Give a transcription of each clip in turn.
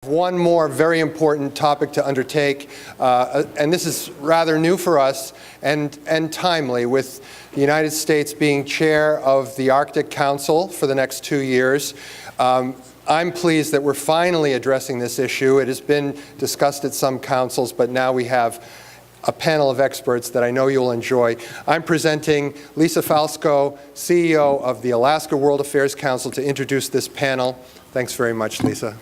One more very important topic to undertake, and this is rather new for us and timely, with the United States being chair of the Arctic Council for the next 2 years. I'm pleased that we're finally addressing this issue. It has been discussed at some councils, but now we have a panel of experts that I know you'll enjoy. I'm presenting Lisa Falsko, CEO of the Alaska World Affairs Council, to introduce this panel. Thanks very much, Lisa.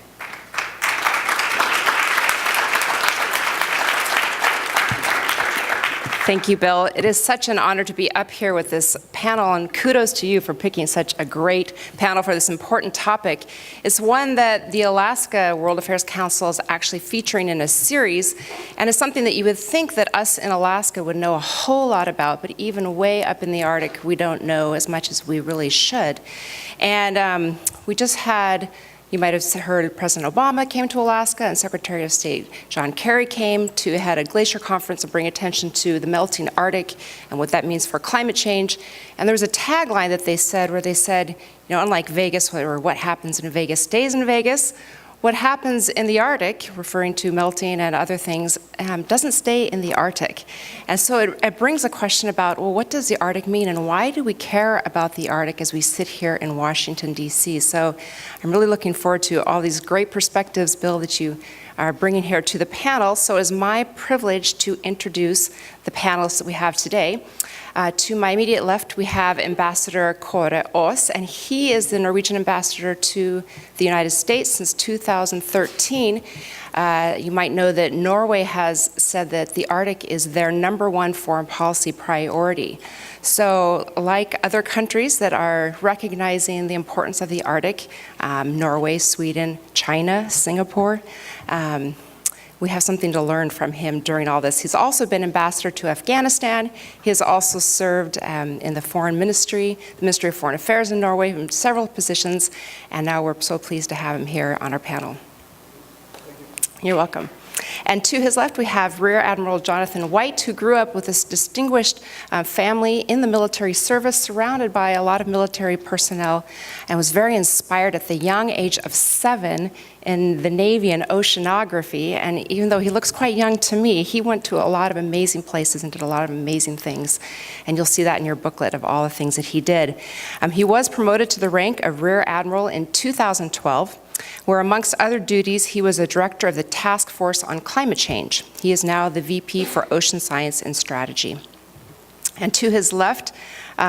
Thank you, Bill. It is such an honor to be up here with this panel, and kudos to you for picking such a great panel for this important topic. It's one that the Alaska World Affairs Council is actually featuring in a series, and it's something that you would think that us in Alaska would know a whole lot about, but even way up in the Arctic, we don't know as much as we really should. And we just had, you might have heard President Obama came to Alaska, and Secretary of State John Kare came to head a glacier conference and bring attention to the melting Arctic and what that means for climate change. And there was a tagline that they said, where they said, you know, unlike Vegas, or what happens in Vegas stays in Vegas, what happens in the Arctic, referring to melting and other things, doesn't stay in the Arctic. And so it brings a question about, well, what does the Arctic mean, and why do we care about the Arctic as we sit here in Washington, D.C.? So I'm really looking forward to all these great perspectives, Bill, that you are bringing here to the panel. So it is my privilege to introduce the panelists that we have today. To my immediate left, we have Ambassador Kare, and he is the Norwegian ambassador to the United States since 2013. You might know that Norway has said that the Arctic is their #1 foreign policy priority. So like other countries that are recognizing the importance of the Arctic, Norway, Sweden, China, Singapore, we have something to learn from him during all this. He's also been ambassador to Afghanistan. He has also served in the Foreign Ministry, the Ministry of Foreign Affairs in Norway, in several positions, and now we're so pleased to have him here on our panel. You're welcome. And to his left, we have Rear Admiral Jonathan White, who grew up with this distinguished family in the military service, surrounded by a lot of military personnel, and was very inspired at the young age of 7 in the Navy and oceanography. And even though he looks quite young to me, he went to a lot of amazing places and did a lot of amazing things. And you'll see that in your booklet of all the things that he did. He was promoted to the rank of Rear Admiral in 2012. Where amongst other duties, he was a director of the Task Force on Climate Change. He is now the VP for Ocean Science and Strategy. And to his left,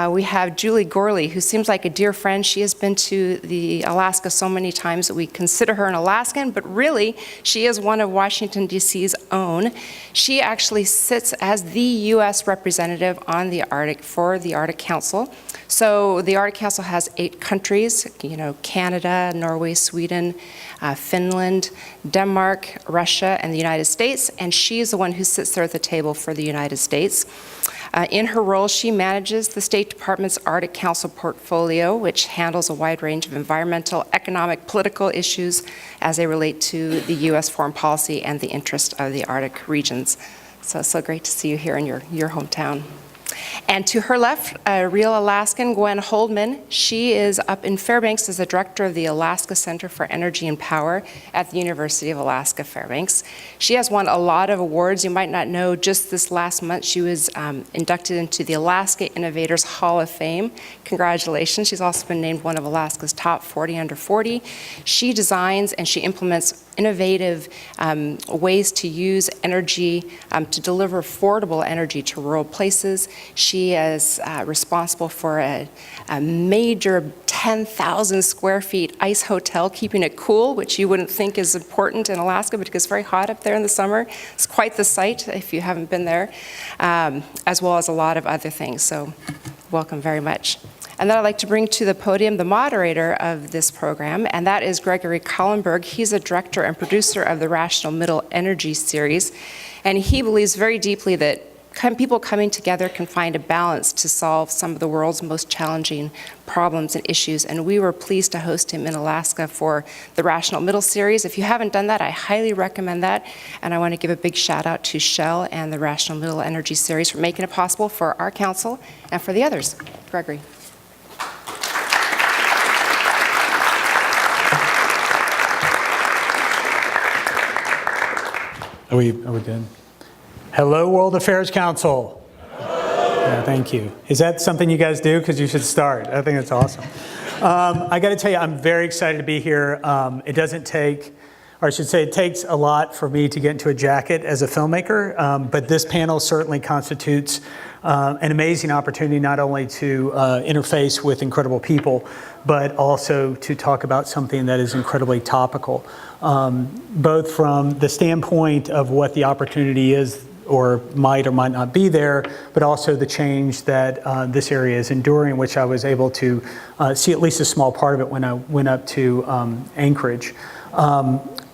we have Julie Gourley, who seems like a dear friend. She has been to the Alaska so many times that we consider her an Alaskan, but really, she is one of Washington, D.C.'s own. She actually sits as the U.S. representative on the Arctic for the Arctic Council. So the Arctic Council has 8 countries, you know, Canada, Norway, Sweden, Finland, Denmark, Russia, and the United States, and she's the one who sits there at the table for the United States. In her role, she manages the State Department's Arctic Council portfolio, which handles a wide range of environmental, economic, political issues as they relate to the U.S. foreign policy and the interest of the Arctic regions. So great to see you here in your hometown. And to her left, a real Alaskan, Gwen Holdman. She is up in Fairfax as the director of the Alaska Center for Energy and Power at the University of Alaska Fairfax. She has won a lot of awards. You might not know, just this last month she was inducted into the Alaska Innovators Hall of Fame. Congratulations. She's also been named one of Alaska's top 40 under 40. She designs and she implements innovative ways to use energy to deliver affordable energy to rural places. She is responsible for a major 10,000 square feet ice hotel, keeping it cool, which you wouldn't think is important in Alaska, but it gets very hot up there in the summer. It's quite the sight if you haven't been there, as well as a lot of other things. So welcome very much. And then I'd like to bring to the podium the moderator of this program, and that is Gregory Kallenberg. He's a director and producer of the Rational Middle Energy series, and he believes very deeply that people coming together can find a balance to solve some of the world's most challenging problems and issues. And we were pleased to host him in Alaska for the Rational Middle series. If you haven't done that, I highly recommend that. And I want to give a big shout out to Shell and the Rational Middle Energy series for making it possible for our council and for the others. Gregory. Are we good? Hello, World Affairs Council. Yeah, thank you. Is that something you guys do? Because you should start. I think it's awesome. I got to tell you, I'm very excited to be here. It doesn't take, or I should say, it takes a lot for me to get into a jacket as a filmmaker, but this panel certainly constitutes an amazing opportunity not only to interface with incredible people, but also to talk about something that is incredibly topical, both from the standpoint of what the opportunity is or might not be there, but also the change that this area is enduring, which I was able to see at least a small part of it when I went up to Anchorage.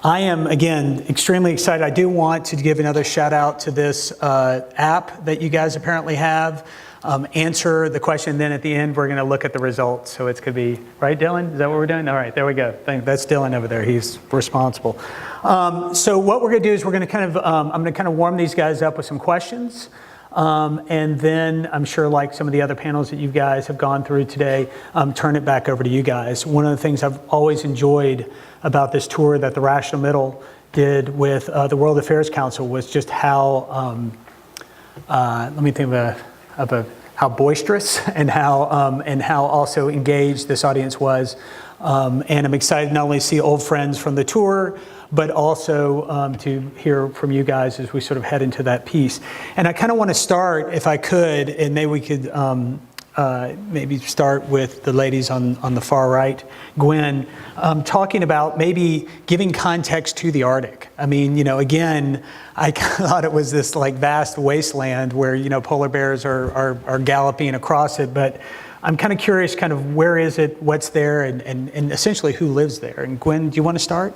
I am, again, extremely excited. I do want to give another shout out to this app that you guys apparently have. Answer the question, then at the end, we're going to look at the results. So it's going to be, right, Dylan? Is that what we're doing? All right, there we go. That's Dylan over there. He's responsible. So what we're going to do is we're going to kind of, I'm going to kind of warm these guys up with some questions. And then I'm sure, like some of the other panels that you guys have gone through today, turn it back over to you guys. One of the things I've always enjoyed about this tour that the Rational Middle did with the World Affairs Council was just how, let me think of how boisterous and how also engaged this audience was. And I'm excited not only to see old friends from the tour, but also to hear from you guys as we sort of head into that piece. And I kind of want to start, if I could, and maybe we could maybe start with the ladies on the far right. Gwen, talking about maybe giving context to the Arctic. I mean, you know, again, I thought it was this like vast wasteland where, you know, polar bears are galloping across it, but I'm kind of curious kind of where is it, what's there, and essentially who lives there. And Gwen, do you want to start?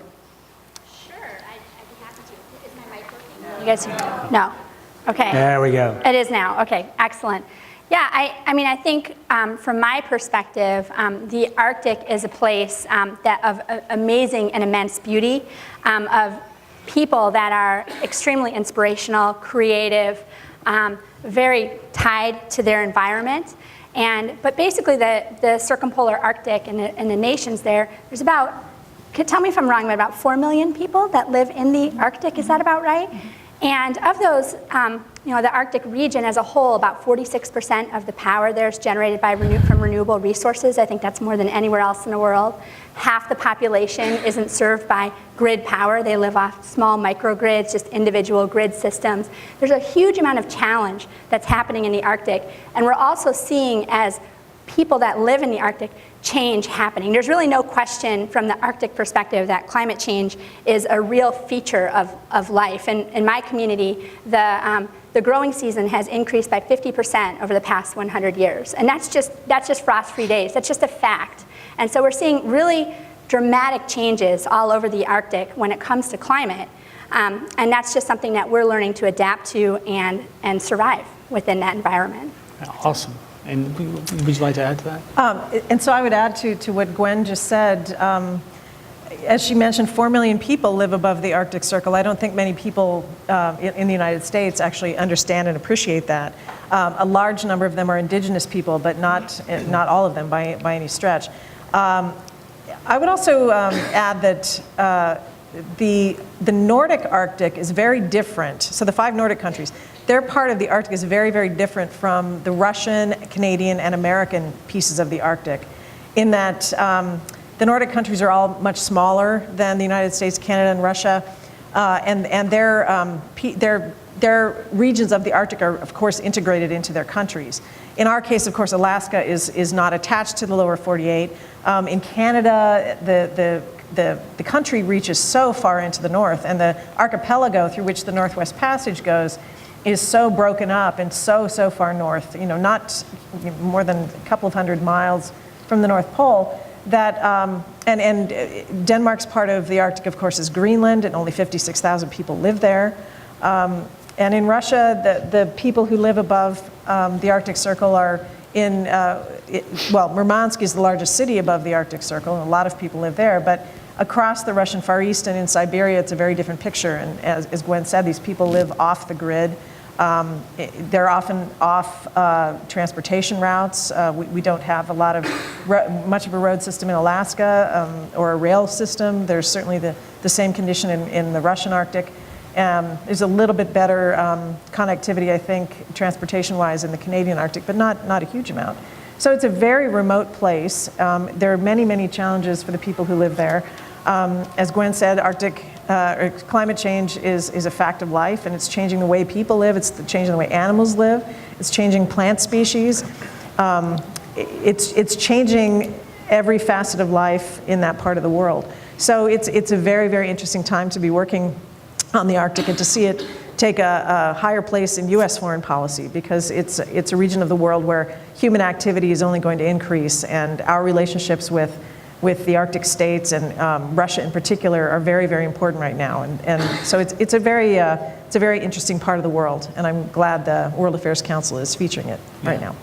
Sure, I'd be happy to. Is my mic working? You guys hear me? No. Okay. There we go. It is now. Okay, excellent. Yeah, I mean, I think from my perspective, the Arctic is a place that of amazing and immense beauty, of people that are extremely inspirational, creative, very tied to their environment. But basically the circumpolar Arctic and the nations there's about, tell me if I'm wrong, but about 4 million people that live in the Arctic. Is that about right? And of those, you know, the Arctic region as a whole, about 46% of the power there is generated from renewable resources. I think that's more than anywhere else in the world. Half the population isn't served by grid power. They live off small microgrids, just individual grid systems. There's a huge amount of challenge that's happening in the Arctic. And we're also seeing, as people that live in the Arctic, change happening. There's really no question from the Arctic perspective that climate change is a real feature of life. And in my community, the growing season has increased by 50% over the past 100 years. And that's just frost-free days. That's just a fact. And so we're seeing really dramatic changes all over the Arctic when it comes to climate. And that's just something that we're learning to adapt to and survive within that environment. Awesome. And would you like to add to that? And so I would add to what Gwen just said. As she mentioned, 4 million people live above the Arctic Circle. I don't think many people in the United States actually understand and appreciate that. A large number of them are indigenous people, but not all of them by any stretch. I would also add that the Nordic Arctic is very different. So the 5 Nordic countries, their part of the Arctic is very, very different from the Russian, Canadian, and American pieces of the Arctic, in that the Nordic countries are all much smaller than the United States, Canada, and Russia, and their regions of the Arctic are, of course, integrated into their countries. In our case, of course, Alaska is not attached to the lower 48. In Canada, the country reaches so far into the north, and the archipelago through which the Northwest Passage goes is so broken up and so far north, you know, not more than a couple of hundred miles from the North Pole, that, and Denmark's part of the Arctic, of course, is Greenland, and only 56,000 people live there. And in Russia, the people who live above the Arctic Circle are in, Murmansk is the largest city above the Arctic Circle, and a lot of people live there, but across the Russian Far East and in Siberia, it's a very different picture. And as Gwen said, these people live off the grid. They're often off transportation routes. We don't have a lot of much of a road system in Alaska or a rail system. There's certainly the same condition in the Russian Arctic. There's a little bit better connectivity, I think, transportation-wise in the Canadian Arctic, but not a huge amount. So it's a very remote place. There are many, many challenges for the people who live there. As Gwen said, climate change is a fact of life, and it's changing the way people live, it's changing the way animals live, it's changing plant species. It's changing every facet of life in that part of the world. So it's a very, very interesting time to be working on the Arctic and to see it take a higher place in U.S. foreign policy, because it's a region of the world where human activity is only going to increase, and our relationships with the Arctic states and Russia in particular are very, very important right now. And so it's a very interesting part of the world, and I'm glad the World Affairs Council is featuring it right now.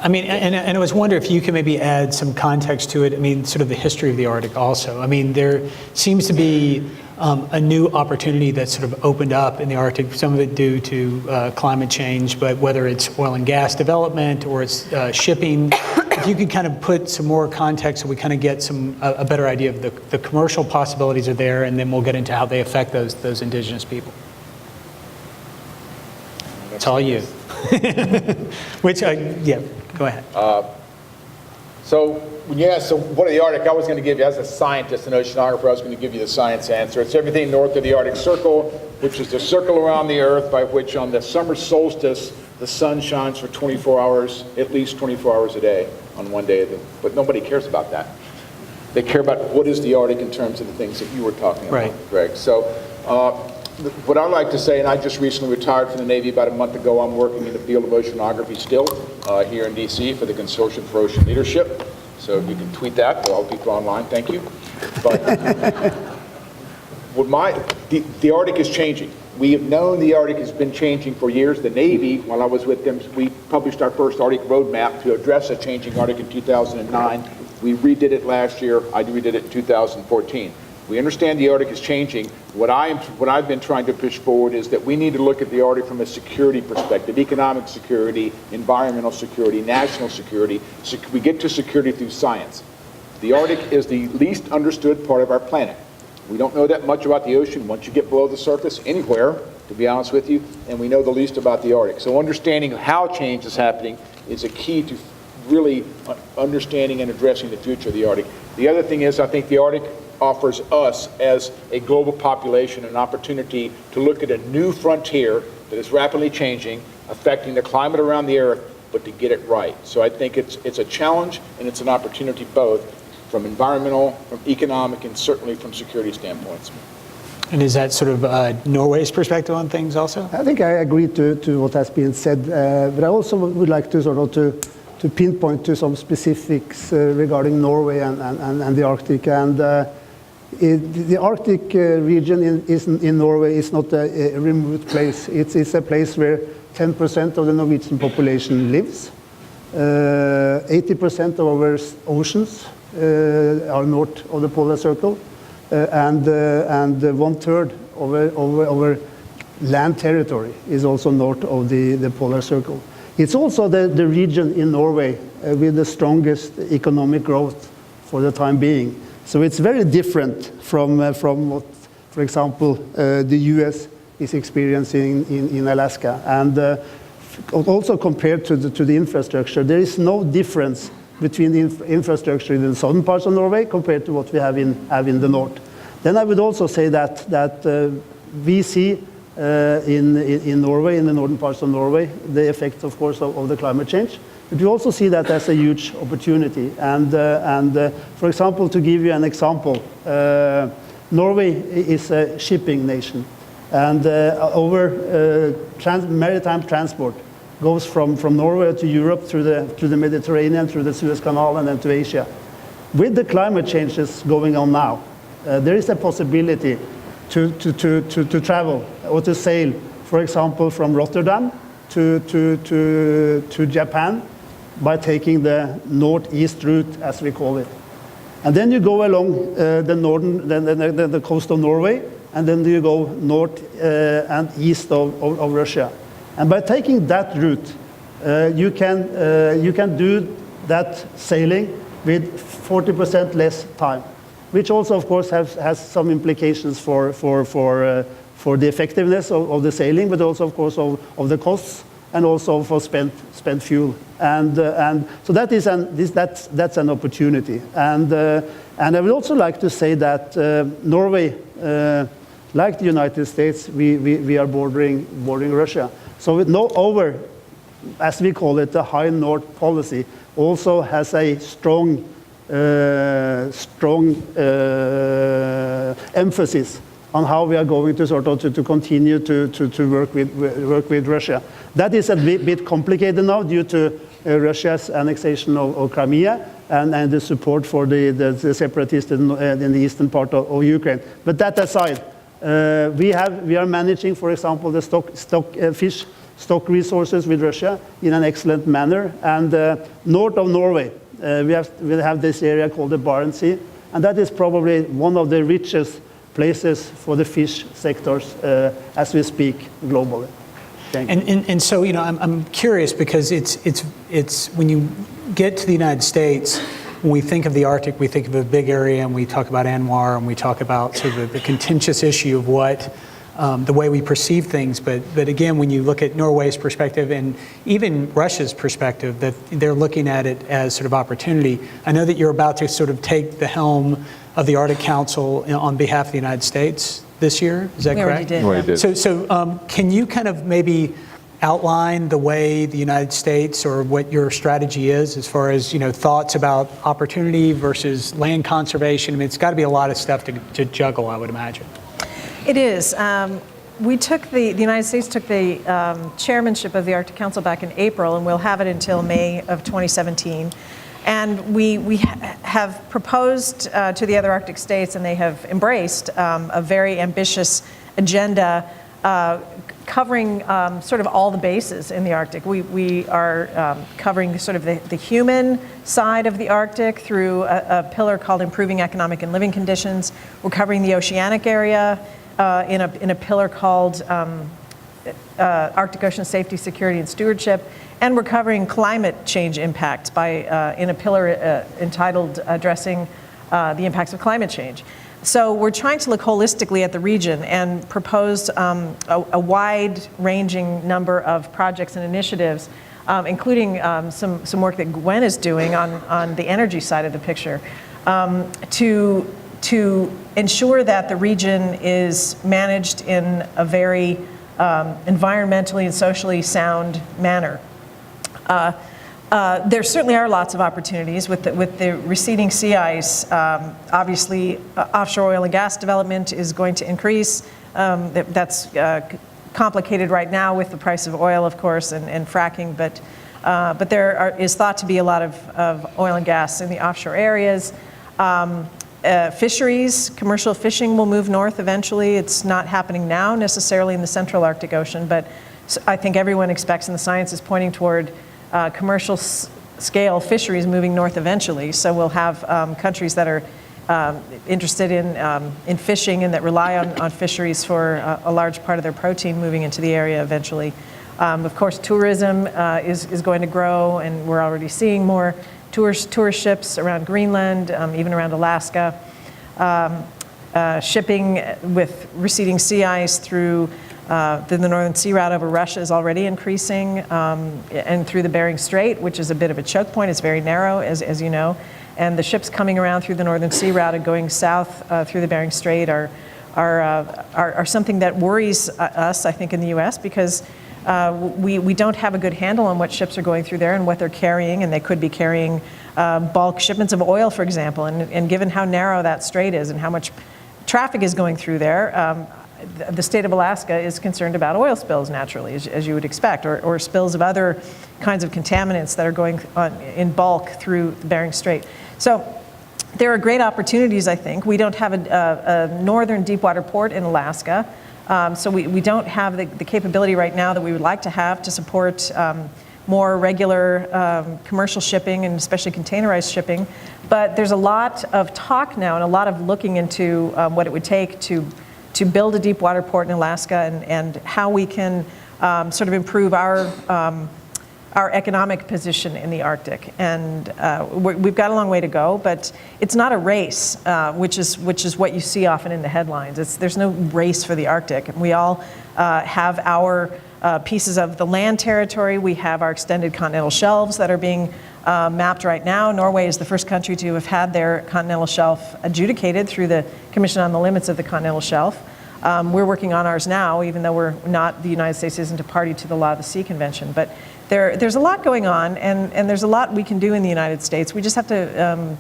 I mean, and I was wondering if you could maybe add some context to it. I mean, sort of the history of the Arctic also. I mean, there seems to be a new opportunity that's sort of opened up in the Arctic, some of it due to climate change, but whether it's oil and gas development or it's shipping, if you could kind of put some more context so we kind of get a better idea of the commercial possibilities are there, and then we'll get into how they affect those indigenous people. It's all you. Which, yeah, go ahead. So when you asked, so what are the Arctic, I was going to give you, as a scientist and oceanographer, I was going to give you the science answer. It's everything north of the Arctic Circle, which is the circle around the Earth by which on the summer solstice, the sun shines for 24 hours, at least 24 hours a day on one day. But nobody cares about that. They care about what is the Arctic in terms of the things that you were talking about, right, Greg. So what I like to say, and I just recently retired from the Navy about a month ago, I'm working in the field of oceanography still here in DC for the Consortium for Ocean Leadership. So if you can tweet that for all people online, thank you. But the Arctic is changing. We have known the Arctic has been changing for years. The Navy, while I was with them, we published our first Arctic roadmap to address a changing Arctic in 2009. We redid it last year. I redid it in 2014. We understand the Arctic is changing. What I've been trying to push forward is that we need to look at the Arctic from a security perspective, economic security, environmental security, national security. So we get to security through science. The Arctic is the least understood part of our planet. We don't know that much about the ocean once you get below the surface, anywhere, to be honest with you, and we know the least about the Arctic. So understanding how change is happening is a key to really understanding and addressing the future of the Arctic. The other thing is, I think the Arctic offers us as a global population an opportunity to look at a new frontier that is rapidly changing, affecting the climate around the Earth, but to get it right. So I think it's a challenge and it's an opportunity both from environmental, from economic, and certainly from security standpoints. And is that sort of Norway's perspective on things also? I think I agree to what has been said, but I also would like to sort of to pinpoint to some specifics regarding Norway and the Arctic. And the Arctic region in Norway is not a remote place. It's a place where 10% of the Norwegian population lives. 80% of our oceans are north of the polar circle, and 1/3 of our land territory is also north of the polar circle. It's also the region in Norway with the strongest economic growth for the time being. So it's very different from what, for example, the US is experiencing in Alaska. And also compared to the infrastructure, there is no difference between the infrastructure in the southern parts of Norway compared to what we have in the north. Then I would also say that we see in Norway, in the northern parts of Norway, the effects, of course, of the climate change. But we also see that as a huge opportunity. And for example, to give you an example, Norway is a shipping nation. And our maritime transport goes from Norway to Europe through the Mediterranean, through the Suez Canal, and then to Asia. With the climate changes going on now, there is a possibility to travel or to sail, for example, from Rotterdam to Japan by taking the northeast route, as we call it. And then you go along the coast of Norway, and then you go north and east of Russia. And by taking that route, you can do that sailing with 40% less time, which also, of course, has some implications for the effectiveness of the sailing, but also, of course, of the costs and also for spent fuel. And so that's an opportunity. And I would also like to say that Norway, like the United States, we are bordering Russia. So our, as we call it, the high north policy also has a strong emphasis on how we are going to sort of to continue to work with Russia. That is a bit complicated now due to Russia's annexation of Crimea and the support for the separatists in the eastern part of Ukraine. But that aside, we are managing, for example, the fish stock resources with Russia in an excellent manner. And north of Norway, we have this area called the Barents Sea, and that is probably one of the richest places for the fish sectors as we speak globally. And so, you know, I'm curious because it's when you get to the United States, when we think of the Arctic, we think of a big area, and we talk about ANWR, and we talk about sort of the contentious issue of what the way we perceive things. But again, when you look at Norway's perspective and even Russia's perspective, that they're looking at it as sort of opportunity. I know that you're about to sort of take the helm of the Arctic Council on behalf of the United States this year. Is that correct? We already did. So can you kind of maybe outline the way the United States or what your strategy is as far as, you know, thoughts about opportunity versus land conservation? I mean, it's got to be a lot of stuff to juggle, I would imagine. It is. We took the United States took the chairmanship of the Arctic Council back in April, and we'll have it until May of 2017. And we have proposed to the other Arctic states, and they have embraced a very ambitious agenda covering sort of all the bases in the Arctic. We are covering sort of the human side of the Arctic through a pillar called Improving Economic and Living Conditions. We're covering the oceanic area in a pillar called Arctic Ocean Safety, Security, and Stewardship. And we're covering climate change impacts in a pillar entitled Addressing the Impacts of Climate Change. So we're trying to look holistically at the region and propose a wide-ranging number of projects and initiatives, including some work that Gwen is doing on the energy side of the picture, to ensure that the region is managed in a very environmentally and socially sound manner. There certainly are lots of opportunities with the receding sea ice. Obviously, offshore oil and gas development is going to increase. That's complicated right now with the price of oil, of course, and fracking. But there is thought to be a lot of oil and gas in the offshore areas. Fisheries, commercial fishing will move north eventually. It's not happening now necessarily in the central Arctic Ocean, but I think everyone expects, and the science is pointing toward commercial scale fisheries moving north eventually. So we'll have countries that are interested in fishing and that rely on fisheries for a large part of their protein moving into the area eventually. Of course, tourism is going to grow, and we're already seeing more tourist ships around Greenland, even around Alaska. Shipping with receding sea ice through the Northern Sea Route over Russia is already increasing, and through the Bering Strait, which is a bit of a choke point. It's very narrow, as you know. And the ships coming around through the Northern Sea Route and going south through the Bering Strait are something that worries us, I think, in the U.S. because we don't have a good handle on what ships are going through there and what they're carrying, and they could be carrying bulk shipments of oil, for example. And given how narrow that strait is and how much traffic is going through there, the state of Alaska is concerned about oil spills naturally, as you would expect, or spills of other kinds of contaminants that are going on in bulk through the Bering Strait. So there are great opportunities, I think. We don't have a northern deepwater port in Alaska, so we don't have the capability right now that we would like to have to support more regular commercial shipping and especially containerized shipping. But there's a lot of talk now and a lot of looking into what it would take to build a deep water port in Alaska and how we can sort of improve our our economic position in the Arctic. And we've got a long way to go, but it's not a race, which is what you see often in the headlines. There's no race for the Arctic. We all have our pieces of the land territory. We have our extended continental shelves that are being mapped right now. Norway is the first country to have had their continental shelf adjudicated through the Commission on the Limits of the Continental Shelf. We're working on ours now, even though the United States isn't a party to the Law of the Sea Convention. But there's a lot going on, and there's a lot we can do in the United States. We just have to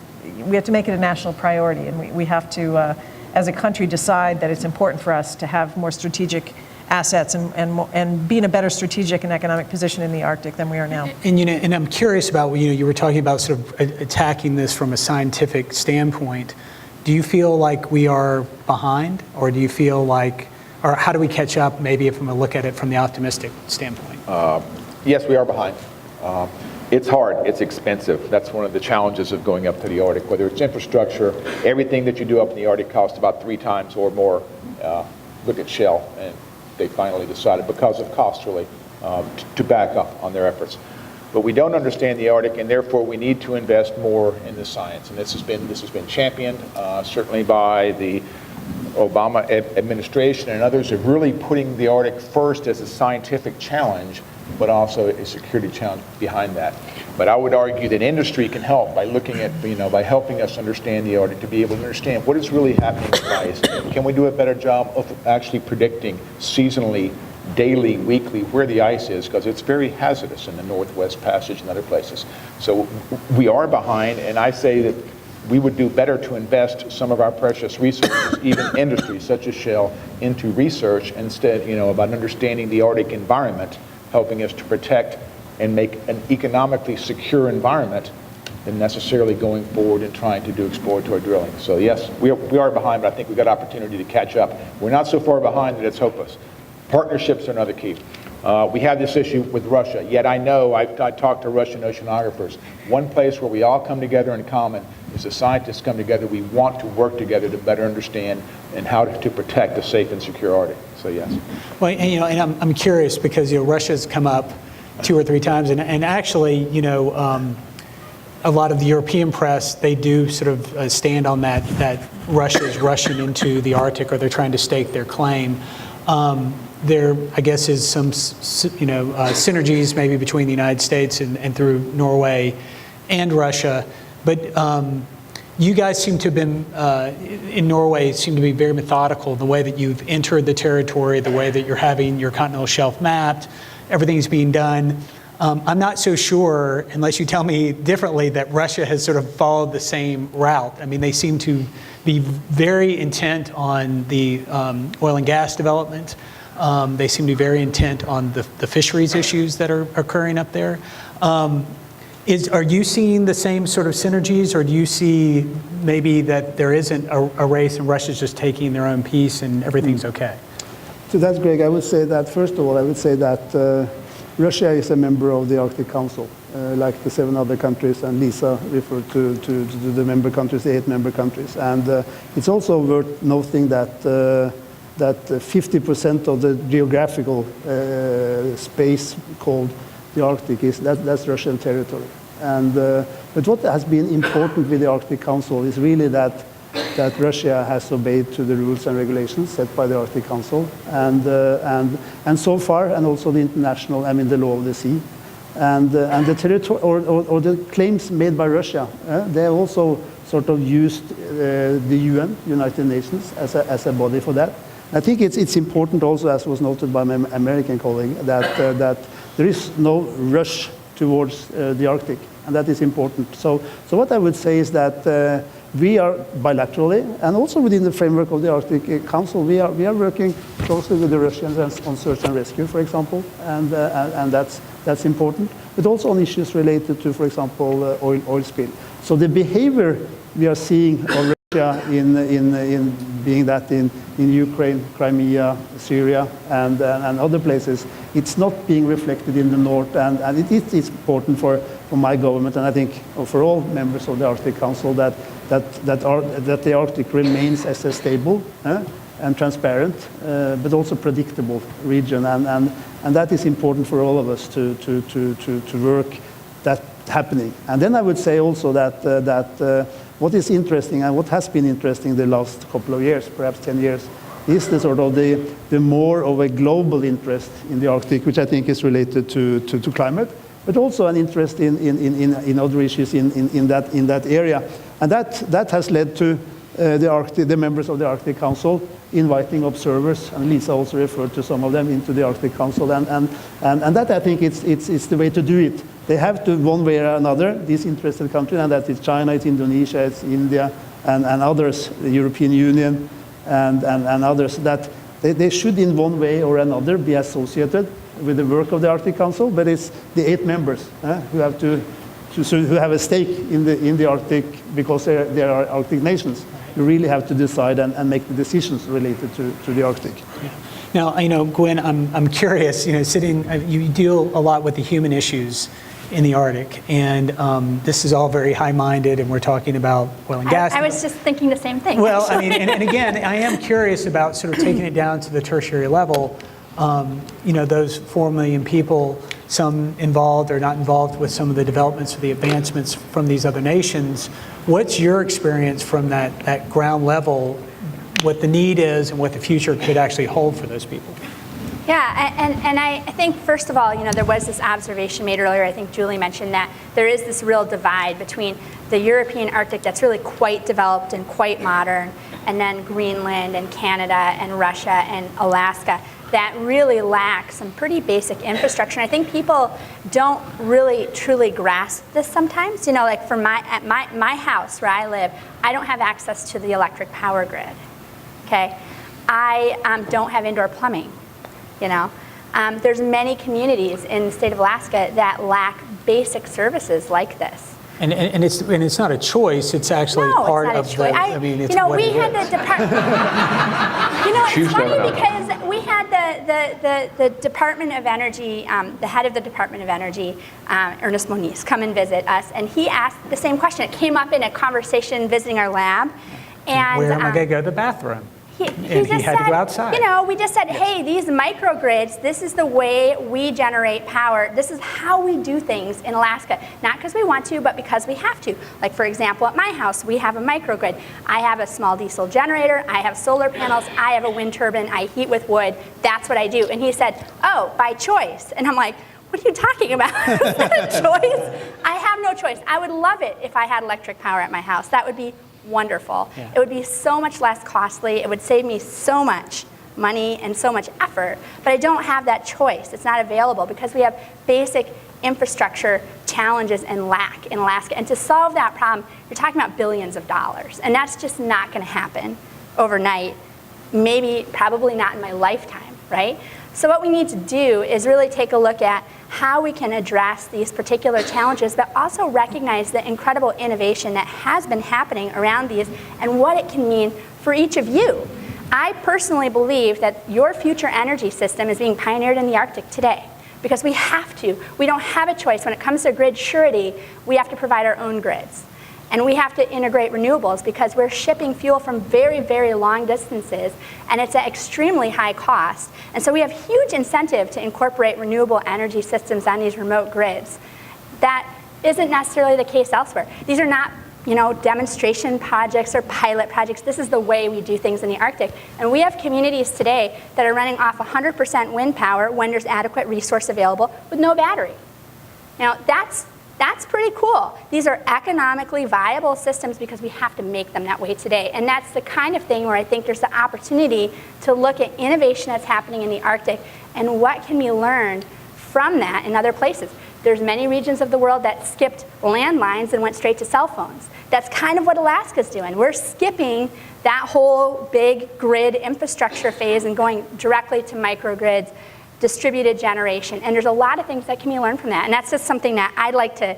make it a national priority, and we have to, as a country, decide that it's important for us to have more strategic assets and be in a better strategic and economic position in the Arctic than we are now. And I'm curious about, you were talking about sort of attacking this from a scientific standpoint. Do you feel like we are behind, or do you feel like, or how do we catch up, maybe if I'm going to look at it from the optimistic standpoint? Yes, we are behind. It's hard, it's expensive. That's one of the challenges of going up to the Arctic, whether it's infrastructure. Everything that you do up in the Arctic costs about 3 times or more. Look at Shell, and they finally decided, because of cost really, to back up on their efforts. But we don't understand the Arctic, and therefore we need to invest more in the science. And this has been championed certainly by the Obama administration and others, of really putting the Arctic first as a scientific challenge, but also a security challenge behind that. But I would argue that industry can help by looking at, by helping us understand the Arctic, to be able to understand what is really happening with ice. Can we do a better job of actually predicting seasonally, daily, weekly, where the ice is, because it's very hazardous in the Northwest Passage and other places. So we are behind, and I say that we would do better to invest some of our precious resources, even industries such as Shell, into research instead, about understanding the Arctic environment, helping us to protect and make an economically secure environment than necessarily going forward and trying to do exploratory drilling. So yes, we are behind, but I think we've got opportunity to catch up. We're not so far behind that it's hopeless. Partnerships are another key. We have this issue with Russia, yet I know, I talked to Russian oceanographers. One place where we all come together in common is the scientists come together. We want to work together to better understand and how to protect a safe and secure Arctic. So yes. Well, and I'm curious because Russia's come up 2 or 3 times, and actually, a lot of the European press, they do sort of stand on that Russia is rushing into the Arctic, or they're trying to stake their claim. There, I guess, is some, synergies maybe between the United States and through Norway and Russia. But you guys seem to have been, in Norway, seem to be very methodical in the way that you've entered the territory, the way that you're having your continental shelf mapped, everything's being done. I'm not so sure, unless you tell me differently, that Russia has sort of followed the same route. I mean, they seem to be very intent on the oil and gas development. They seem to be very intent on the fisheries issues that are occurring up there. Are you seeing the same sort of synergies, or do you see maybe that there isn't a race and Russia's just taking their own piece and everything's okay? So that's Greg. I would say that, first of all, I would say that Russia is a member of the Arctic Council, like the 7 other countries, and Lisa referred to the member countries, the 8 member countries. And it's also worth noting that 50% of the geographical space called the Arctic that's Russian territory. And but what has been important with the Arctic Council is really that Russia has obeyed to the rules and regulations set by the Arctic Council, and so far, and also the international, the law of the sea, and the territory or the claims made by Russia. They also sort of used the UN, United Nations, as a body for that. I think it's important also, as was noted by my American colleague, that there is no rush towards the Arctic, and that is important. So what I would say is that we are bilaterally, and also within the framework of the Arctic Council, we are working closely with the Russians on search and rescue, for example, and that's important. But also on issues related to, for example, oil spill. So the behavior we are seeing of Russia in being that in Ukraine, Crimea, Syria, and other places, it's not being reflected in the north, and it is important for my government, and I think for all members of the Arctic Council, that the Arctic remains as a stable and transparent, but also predictable region. And that is important for all of us to work that happening. And then I would say also that what is interesting and what has been interesting the last couple of years, perhaps 10 years, is the sort of the more of a global interest in the Arctic, which I think is related to climate, but also an interest in other issues in that area. And that has led to the members of the Arctic Council inviting observers, and Lisa also referred to some of them, into the Arctic Council. And that, I think, it's the way to do it. They have to, one way or another, these interested countries, and that is China, it's Indonesia, it's India, and others, the European Union, and others, that they should in one way or another be associated with the work of the Arctic Council, but it's the 8 members who have who have a stake in the Arctic, because they are Arctic nations. You really have to decide and make the decisions related to the Arctic. Yeah. Now, Gwen, I'm curious, you deal a lot with the human issues in the Arctic, and this is all very high-minded, and we're talking about oil and gas. I was just thinking the same thing. Well, I mean, and again, I am curious about sort of taking it down to the tertiary level. Those 4 million people, some involved or not involved with some of the developments or the advancements from these other nations. What's your experience from that ground level, what the need is and what the future could actually hold for those people? Yeah, and I think, first of all, there was this observation made earlier, I think Julie mentioned that there is this real divide between the European Arctic that's really quite developed and quite modern, and then Greenland and Canada and Russia and Alaska that really lack some pretty basic infrastructure. And I think people don't really truly grasp this sometimes. Like at my house where I live, I don't have access to the electric power grid, okay? I don't have indoor plumbing. There's many communities in the state of Alaska that lack basic services like this. And it's not a choice. It's actually part of the. I mean, it's what we it had is. the department. It's funny because we had the Department of Energy, the head of the Department of Energy, Ernest Moniz, come and visit us, and he asked the same question. It came up in a conversation visiting our lab, and where am I going to go to the bathroom? He had to go outside. We just said, hey, these microgrids, this is the way we generate power. This is how we do things in Alaska. Not because we want to, but because we have to. Like, for example, at my house, we have a microgrid. I have a small diesel generator. I have solar panels. I have a wind turbine. I heat with wood. That's what I do. And he said, oh, by choice. And I'm like, what are you talking about? Is that a choice? I have no choice. I would love it if I had electric power at my house. That would be wonderful. Yeah. It would be so much less costly. It would save me so much money and so much effort, but I don't have that choice. It's not available because we have basic infrastructure challenges and lack in Alaska. And to solve that problem, you're talking about billions of dollars, and that's just not going to happen overnight. Maybe, probably not in my lifetime, right? So what we need to do is really take a look at how we can address these particular challenges, but also recognize the incredible innovation that has been happening around these and what it can mean for each of you. I personally believe that your future energy system is being pioneered in the Arctic today because we have to. We don't have a choice. When it comes to grid surety, we have to provide our own grids. And we have to integrate renewables because we're shipping fuel from very, very long distances, and it's at extremely high cost. And so we have huge incentive to incorporate renewable energy systems on these remote grids. That isn't necessarily the case elsewhere. These are not, demonstration projects or pilot projects. This is the way we do things in the Arctic. And we have communities today that are running off 100% wind power when there's adequate resource available with no battery. Now, that's pretty cool. These are economically viable systems because we have to make them that way today. And that's the kind of thing where I think there's the opportunity to look at innovation that's happening in the Arctic and what can be learned from that in other places. There's many regions of the world that skipped landlines and went straight to cell phones. That's kind of what Alaska's doing. We're skipping that whole big grid infrastructure phase and going directly to microgrids, distributed generation, and there's a lot of things that can be learned from that. And that's just something that I'd like to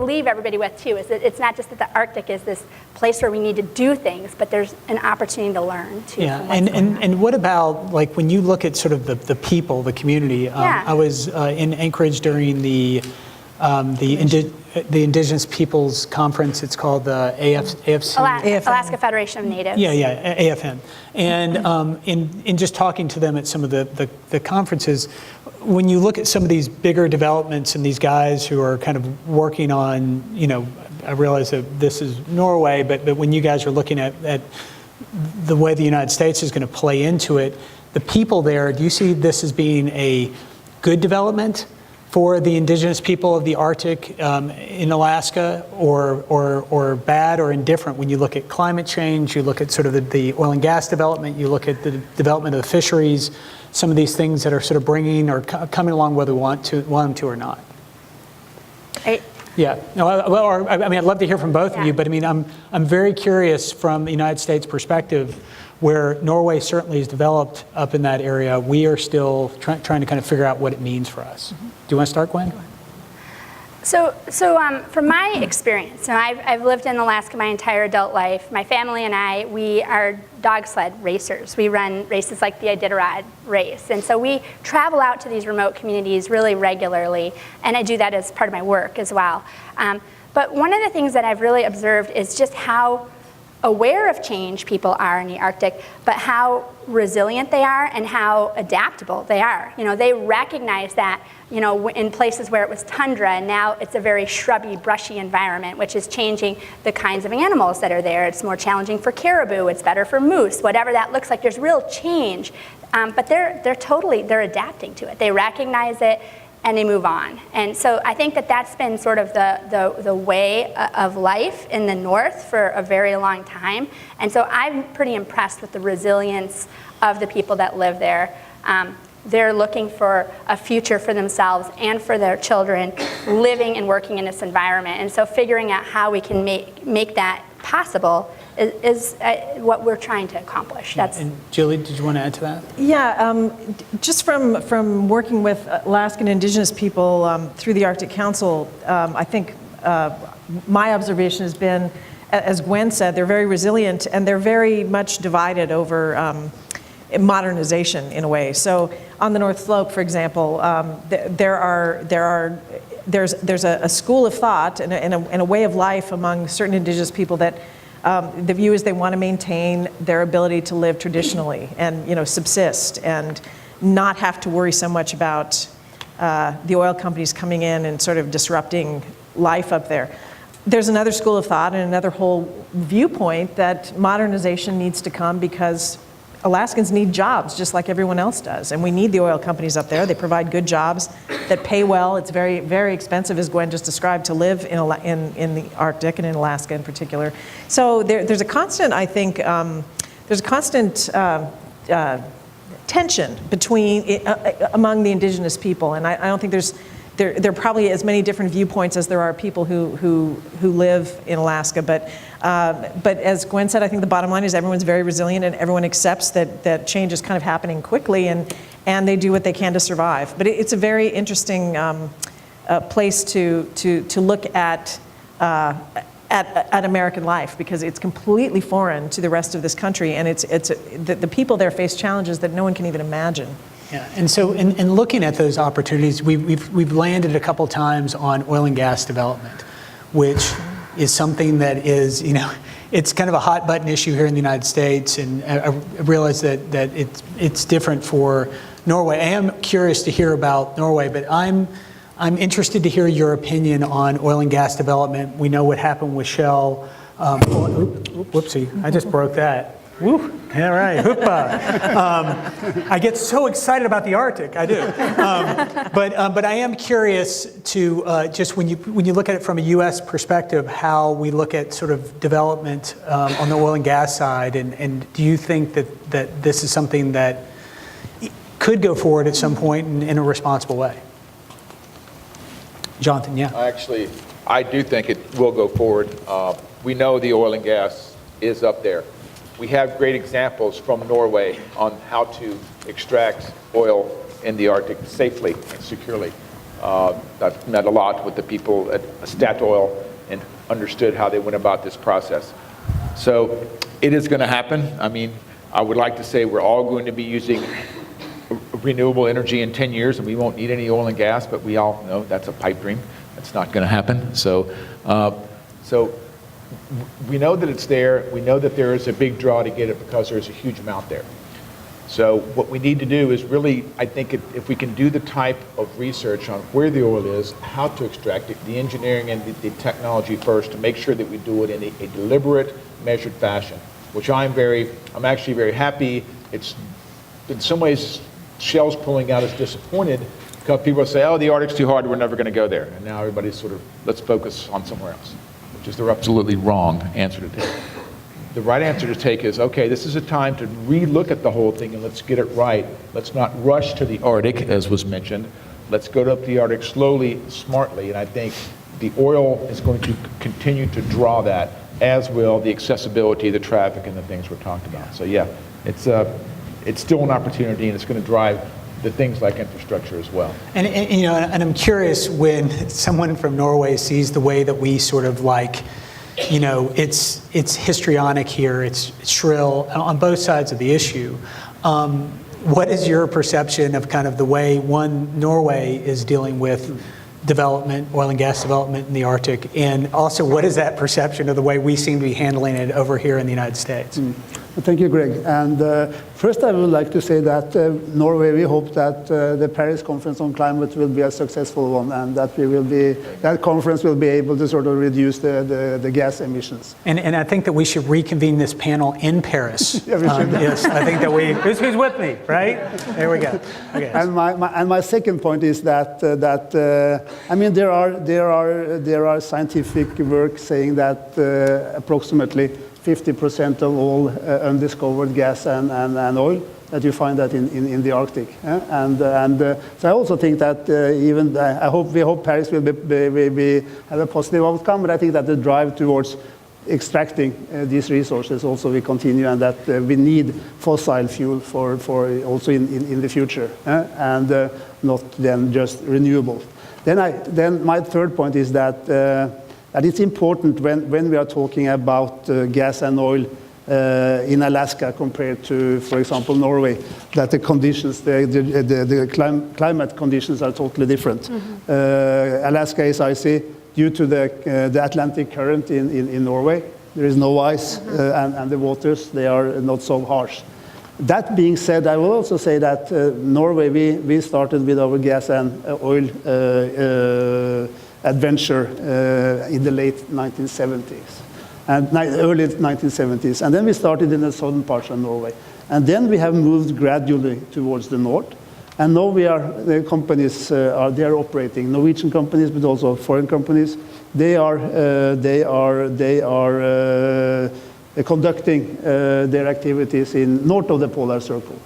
leave everybody with too, is that it's not just that the Arctic is this place where we need to do things, but there's an opportunity to learn too. Yeah, and what about, like, when you look at sort of the people, the community? I was in Anchorage during the the Indigenous Peoples Conference. It's called the AFC. Alaska Federation of Natives. Yeah, AFN. And in just talking to them at some of the conferences, when you look at some of these bigger developments and these guys who are kind of working on, I realize that this is Norway, but when you guys are looking at the way the United States is going to play into it, the people there, do you see this as being a good development for the indigenous people of the Arctic in Alaska, or bad or indifferent when you look at climate change, you look at sort of the oil and gas development, you look at the development of the fisheries, some of these things that are sort of bringing or coming along whether we want them to or not? Yeah, no, I'd love to hear from both of you, but I'm very curious from the United States perspective, where Norway certainly is developed up in that area. We are still trying to kind of figure out what it means for us. Do you want to start, Gwen? So from my experience, I've lived in Alaska my entire adult life. My family and I, we are dog sled racers. We run races like the Iditarod race. And so we travel out to these remote communities really regularly, and I do that as part of my work as well. But one of the things that I've really observed is just how aware of change people are in the Arctic, but how resilient they are and how adaptable they are. They recognize that, in places where it was tundra, and now it's a very shrubby, brushy environment, which is changing the kinds of animals that are there. It's more challenging for caribou, it's better for moose, whatever that looks like. There's real change, but they're adapting to it. They recognize it, and they move on. And so I think that that's been sort of the way of life in the North for a very long time. And so I'm pretty impressed with the resilience of the people that live there. They're looking for a future for themselves and for their children living and working in this environment. And so figuring out how we can make that possible is what we're trying to accomplish. And Julie, did you want to add to that? Yeah, just from working with Alaskan Indigenous people through the Arctic Council, I think my observation has been, as Gwen said, they're very resilient, and they're very much divided over modernization in a way. So on the North Slope, for example, there's a school of thought and a way of life among certain Indigenous people that the view is they want to maintain their ability to live traditionally and subsist and not have to worry so much about the oil companies coming in and sort of disrupting life up there. There's another school of thought and another whole viewpoint that modernization needs to come because Alaskans need jobs just like everyone else does, and we need the oil companies up there. They provide good jobs that pay well. It's very, very expensive, as Gwen just described, to live in the Arctic and in Alaska in particular. So there's a constant, I think, tension between among the Indigenous people, and I don't think there are probably as many different viewpoints as there are people who live in Alaska, but as Gwen said, I think the bottom line is everyone's very resilient and everyone accepts that change is kind of happening quickly, and they do what they can to survive. But it's a very interesting place to look at American life, because it's completely foreign to the rest of this country, and the people there face challenges that no one can even imagine. Yeah, and so in looking at those opportunities, we've landed a couple times on oil and gas development, which is something that is, it's kind of a hot button issue here in the United States, and I realize that it's different for Norway. I am curious to hear about Norway, but I'm interested to hear your opinion on oil and gas development. We know what happened with Shell. Whoopsie, I just broke that. Woo, all right, hoopah. I get so excited about the Arctic, I do. But I am curious to, just when you look at it from a U.S. perspective, how we look at sort of development on the oil and gas side, and do you think that this is something that could go forward at some point in a responsible way? Jonathan, yeah. I do think it will go forward. We know the oil and gas is up there. We have great examples from Norway on how to extract oil in the Arctic safely and securely. I've met a lot with the people at Statoil and understood how they went about this process. So it is going to happen. I mean, I would like to say we're all going to be using renewable energy in 10 years and we won't need any oil and gas, but we all know that's a pipe dream. That's not going to happen. So we know that it's there. We know that there is a big draw to get it because there's a huge amount there. So what we need to do is really, I think if we can do the type of research on where the oil is, how to extract it, the engineering and the technology first, to make sure that we do it in a deliberate, measured fashion, which I'm actually very happy. It's, in some ways, Shell's pulling out is disappointed because people say, oh, the Arctic's too hard, we're never going to go there. And now everybody's sort of, let's focus on somewhere else, which is the absolutely wrong answer to take. The right answer to take is, okay, this is a time to re-look at the whole thing and let's get it right. Let's not rush to the Arctic, as was mentioned. Let's go up the Arctic slowly, smartly, and I think the oil is going to continue to draw that, as will the accessibility, the traffic, and the things we're talking about. So yeah, it's still an opportunity, and it's going to drive the things like infrastructure as well. And you know, and I'm curious, when someone from Norway sees the way that we sort of like, you know, it's histrionic here, it's shrill on both sides of the issue. What is your perception of kind of the way Norway is dealing with development, oil and gas development in the Arctic, and also what is that perception of the way we seem to be handling it over here in the United States? Thank you, Greg. And first I would like to say that Norway, we hope that the Paris Conference on Climate will be a successful one, and that that conference will be able to sort of reduce the gas emissions. And I think that we should reconvene this panel in Paris. Yeah, we should. Yes, I think that who's with me, right? There we go. Okay. And my second point is that I mean, there are scientific work saying that approximately 50% of all undiscovered gas and oil, that you find that in the Arctic. So I also think that we hope Paris will have a positive outcome, but I think that the drive towards extracting these resources also will continue, and that we need fossil fuel for also in the future, and not then just renewable. Then my third point is that it's important when we are talking about gas and oil in Alaska compared to, for example, Norway, that the conditions, the climate conditions are totally different. Mm-hmm. Alaska is icy due to the Atlantic current in Norway. There is no ice, mm-hmm. and the waters, they are not so harsh. That being said, I will also say that Norway, we started with our gas and oil adventure in the late 1970s, and early 1970s. And then we started in the southern parts of Norway. And then we have moved gradually towards the north. And now the companies are operating, Norwegian companies, but also foreign companies. They are conducting their activities in north of the polar circle.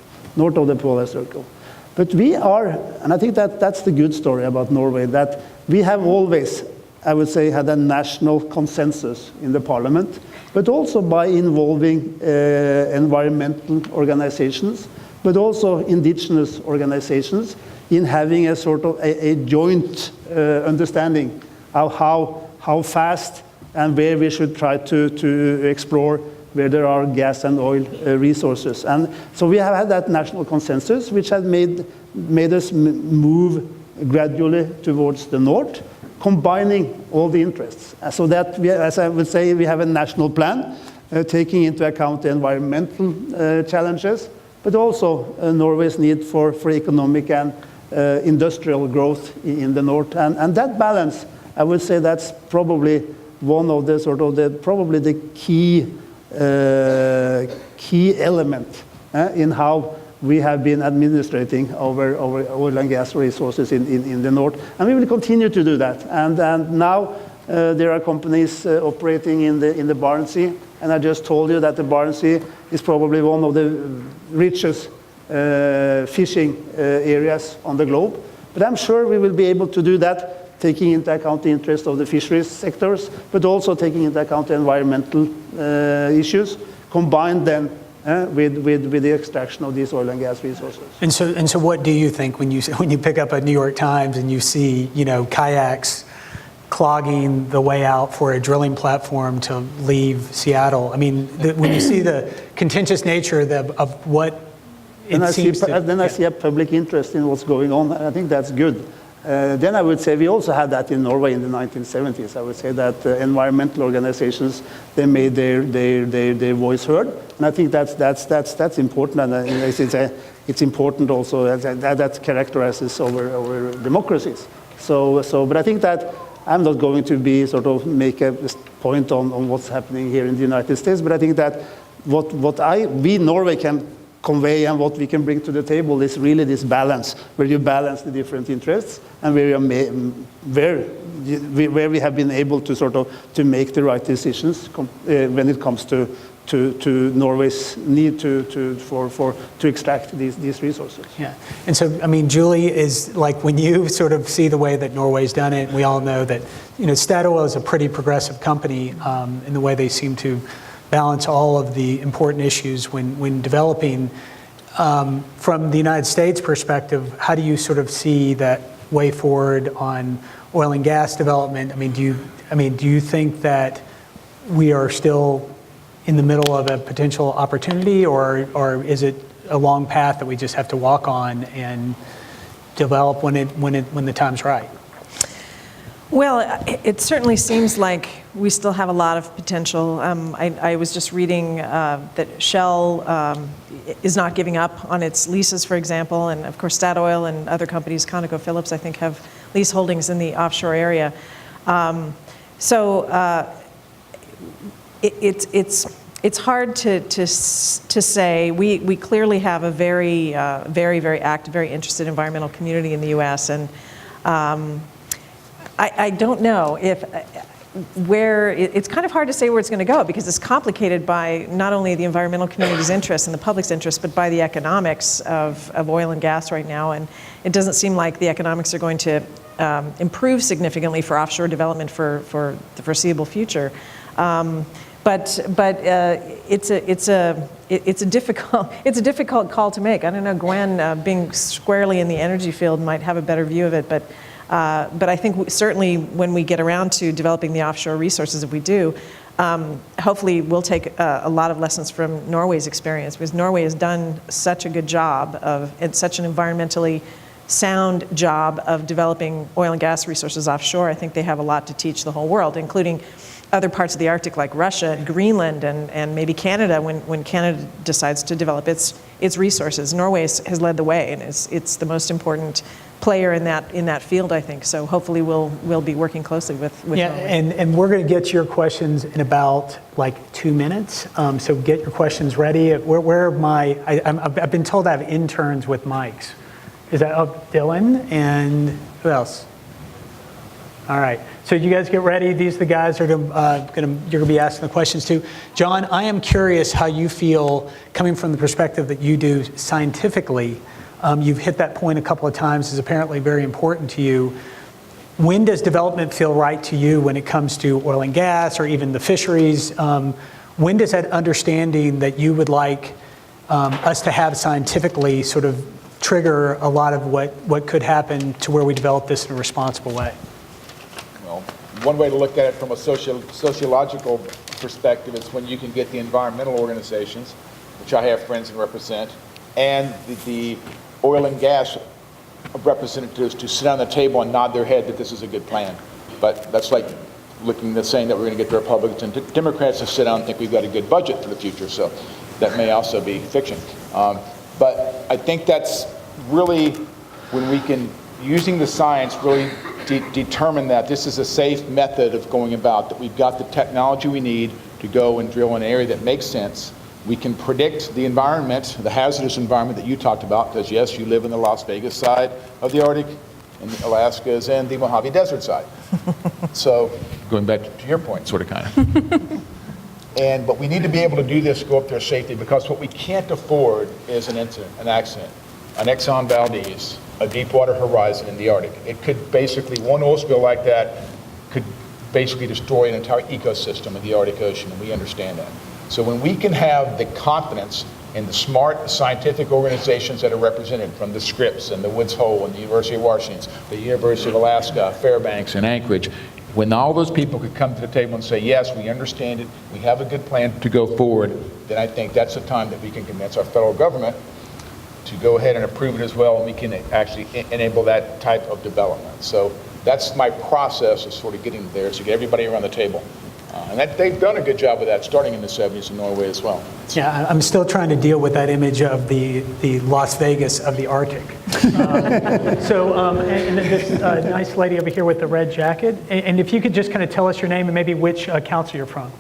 But we are, and I think that's the good story about Norway, that we have always, I would say, had a national consensus in the parliament, but also by involving environmental organizations, but also indigenous organizations, in having a sort of a joint understanding of how fast and where we should try to explore where there are gas and oil resources. And so we have had that national consensus, which has made us move gradually towards the north, combining all the interests. So that, as I would say, we have a national plan, taking into account the environmental challenges, but also Norway's need for economic and industrial growth in the north. And that balance, I would say that's probably one of the probably the key element in how we have been administrating our oil and gas resources in the north, and we will continue to do that. And now there are companies operating in the Barents Sea, and I just told you that the Barents Sea is probably one of the richest fishing areas on the globe. But I'm sure we will be able to do that, taking into account the interest of the fisheries sectors, but also taking into account the environmental issues, combined then with the extraction of these oil and gas resources. And so what do you think when you pick up a New York Times and you see, you know, kayaks clogging the way out for a drilling platform to leave Seattle? I mean, when you see the contentious nature of what it seems to... I see a public interest in what's going on, and I think that's good. Then I would say we also had that in Norway in the 1970s. I would say that environmental organizations, they made their voice heard, and I think that's important, and it's important also that characterizes our democracies. But I think that I'm not going to be sort of make a point on what's happening here in the United States, but I think that what we Norway can convey and what we can bring to the table is really this balance, where you balance the different interests and where we have been able to sort of to make the right decisions when it comes to Norway's need to extract these resources. Yeah, and so, I mean, Julie, is like when you sort of see the way that Norway's done it, we all know that, you know, Statoil is a pretty progressive company in the way they seem to balance all of the important issues when developing. From the United States perspective, how do you sort of see that way forward on oil and gas development? I mean, do you think that we are still in the middle of a potential opportunity, or is it a long path that we just have to walk on and develop when the time's right? Well, it certainly seems like we still have a lot of potential. I was just reading that Shell is not giving up on its leases, for example, and of course Statoil and other companies, Conocophillips, I think, have lease holdings in the offshore area. It's hard to say. We clearly have a very active, very interested environmental community in the U.S. and I don't know it's kind of hard to say where it's going to go, because it's complicated by not only the environmental community's interest and the public's interest, but by the economics of oil and gas right now. And it doesn't seem like the economics are going to improve significantly for offshore development for the foreseeable future. But it's a difficult call to make. I don't know, Gwen, being squarely in the energy field, might have a better view of it, but I think certainly when we get around to developing the offshore resources, if we do, hopefully we'll take a lot of lessons from Norway's experience, because Norway has done such a good job and such an environmentally sound job of developing oil and gas resources offshore. I think they have a lot to teach the whole world, including other parts of the Arctic like Russia and Greenland and maybe Canada when Canada decides to develop its resources. Norway has led the way, and it's the most important player in that field, I think. So hopefully we'll be working closely with yeah, Norway. and we're going to get your questions in about like 2 minutes. So get your questions ready. Where are my? I've been told I have interns with mics. Is that Dylan and who else? All right. So you guys get ready. These are the guys you're going to be asking the questions to. John, I am curious how you feel coming from the perspective that you do scientifically. You've hit that point a couple of times, is apparently very important to you. When does development feel right to you when it comes to oil and gas or even the fisheries? When does that understanding that you would like us to have scientifically sort of trigger a lot of what could happen to where we develop this in a responsible way? Well, one way to look at it from a sociological perspective is when you can get the environmental organizations, which I have friends and represent, and the oil and gas representatives to sit on the table and nod their head that this is a good plan. But that's like saying that we're going to get the Republicans and Democrats to sit down and think we've got a good budget for the future. So that may also be fiction. But I think that's really when we can, using the science, really determine that this is a safe method of going about, that we've got the technology we need to go and drill in an area that makes sense. We can predict the environment, the hazardous environment that you talked about, because yes, you live in the Las Vegas side of the Arctic, and Alaska is in the Mojave Desert side. So going back to your point, sort of, kind of. But we need to be able to do this, go up there safely, because what we can't afford is an incident, an accident, an Exxon Valdez, a Deepwater Horizon in the Arctic. It could basically, one oil spill like that could basically destroy an entire ecosystem in the Arctic Ocean, and we understand that. So when we can have the confidence in the smart scientific organizations that are represented, from the Scripps and the Woods Hole and the University of Washington, the University of Alaska, Fairfax and Anchorage, when all those people could come to the table and say, yes, we understand it, we have a good plan to go forward, then I think that's the time that we can convince our federal government to go ahead and approve it as well, and we can actually enable that type of development. So that's my process of sort of getting there, to get everybody around the table. And they've done a good job of that, starting in the 70s in Norway as well. Yeah, I'm still trying to deal with that image of the Las Vegas of the Arctic. And then this nice lady over here with the red jacket. And if you could just kind of tell us your name and maybe which council you're from.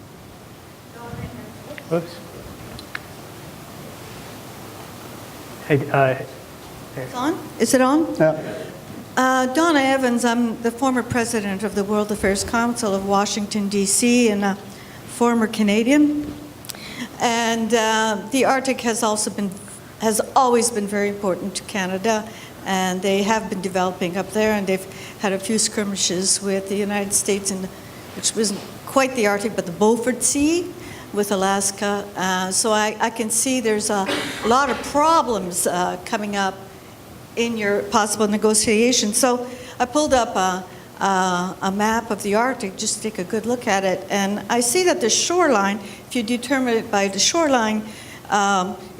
Oops. Hey, It's on? Is it on? Yeah. Donna Evans, I'm the former president of the World Affairs Council of Washington, D.C., and a former Canadian. And the Arctic has always been very important to Canada, and they have been developing up there, and they've had a few skirmishes with the United States, which wasn't quite the Arctic, but the Beaufort Sea with Alaska. So I can see there's a lot of problems coming up in your possible negotiation. So I pulled up a map of the Arctic just to take a good look at it, and I see that the shoreline, if you determine it by the shoreline,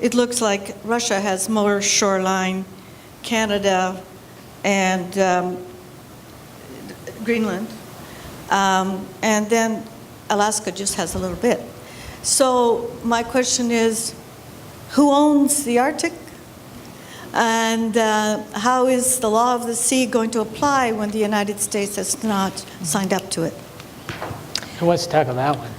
it looks like Russia has more shoreline, Canada, and Greenland, and then Alaska just has a little bit. So my question is, who owns the Arctic? And how is the law of the sea going to apply when the United States has not signed up to it? who wants to tackle that one?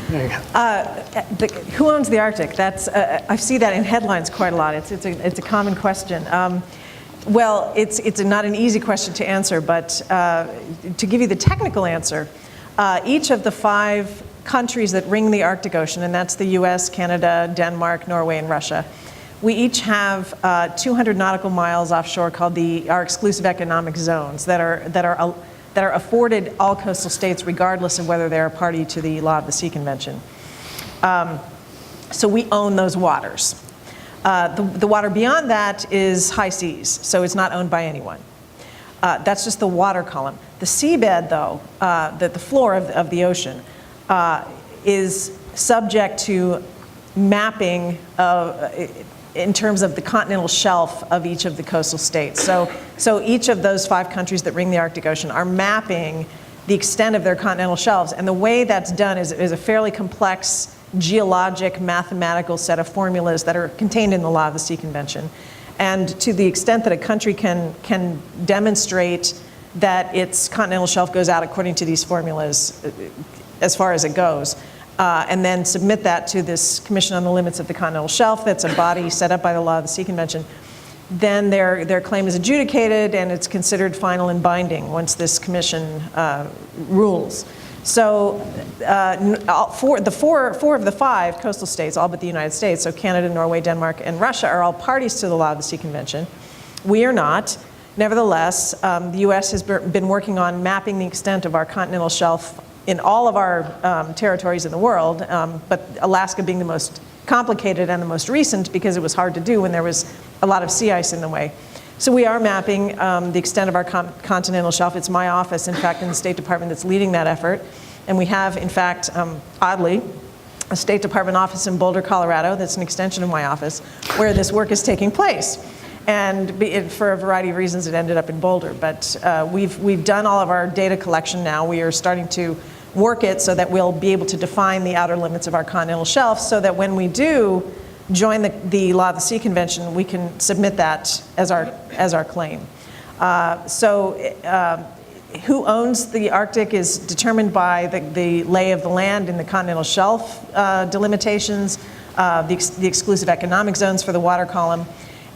There you go. Who owns the Arctic? That's I see that in headlines quite a lot. It's a common question. Well, it's not an easy question to answer, but to give you the technical answer, each of the 5 countries that ring the Arctic Ocean, and that's the U.S., Canada, Denmark, Norway, and Russia, we each have 200 nautical miles offshore called our exclusive economic zones that are afforded all coastal states regardless of whether they're a party to the Law of the Sea Convention. So we own those waters. The water beyond that is high seas, so it's not owned by anyone. That's just the water column. The seabed, though, the floor of the ocean, is subject to mapping in terms of the continental shelf of each of the coastal states. So each of those 5 countries that ring the Arctic Ocean are mapping the extent of their continental shelves. And the way that's done is a fairly complex geologic mathematical set of formulas that are contained in the Law of the Sea Convention. And to the extent that a country can demonstrate that its continental shelf goes out according to these formulas as far as it goes, and then submit that to this Commission on the Limits of the Continental Shelf, that's a body set up by the Law of the Sea Convention, then their claim is adjudicated and it's considered final and binding once this commission rules. So four of the 5 coastal states, all but the United States, so Canada, Norway, Denmark, and Russia, are all parties to the Law of the Sea Convention. We are not. Nevertheless, the U.S. has been working on mapping the extent of our continental shelf in all of our territories in the world, but Alaska being the most complicated and the most recent because it was hard to do when there was a lot of sea ice in the way. So we are mapping the extent of our continental shelf. It's my office, in fact, in the State Department that's leading that effort. And we have, in fact, oddly, a State Department office in Boulder, Colorado, that's an extension of my office, where this work is taking place. And for a variety of reasons, it ended up in Boulder. But we've done all of our data collection now. We are starting to work it so that we'll be able to define the outer limits of our continental shelf so that when we do join the Law of the Sea Convention, we can submit that as our claim. Who owns the Arctic is determined by the lay of the land in the continental shelf delimitations, the exclusive economic zones for the water column,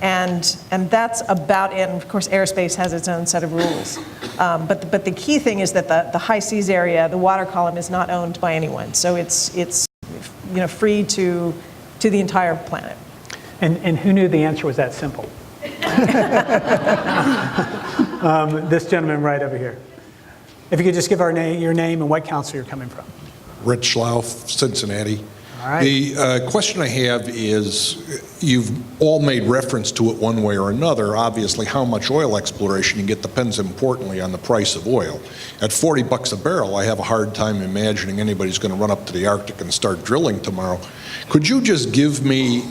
and that's about it. And of course, airspace has its own set of rules. But the key thing is that the high seas area, the water column, is not owned by anyone. So it's free to the entire planet. And who knew the answer was that simple? This gentleman right over here. If you could just give your name and what council you're coming from. Rich Schlauf, Cincinnati. All right. The question I have is, you've all made reference to it one way or another. Obviously, how much oil exploration you get depends importantly on the price of oil. At $40 a barrel, I have a hard time imagining anybody's going to run up to the Arctic and start drilling tomorrow. Could you just give me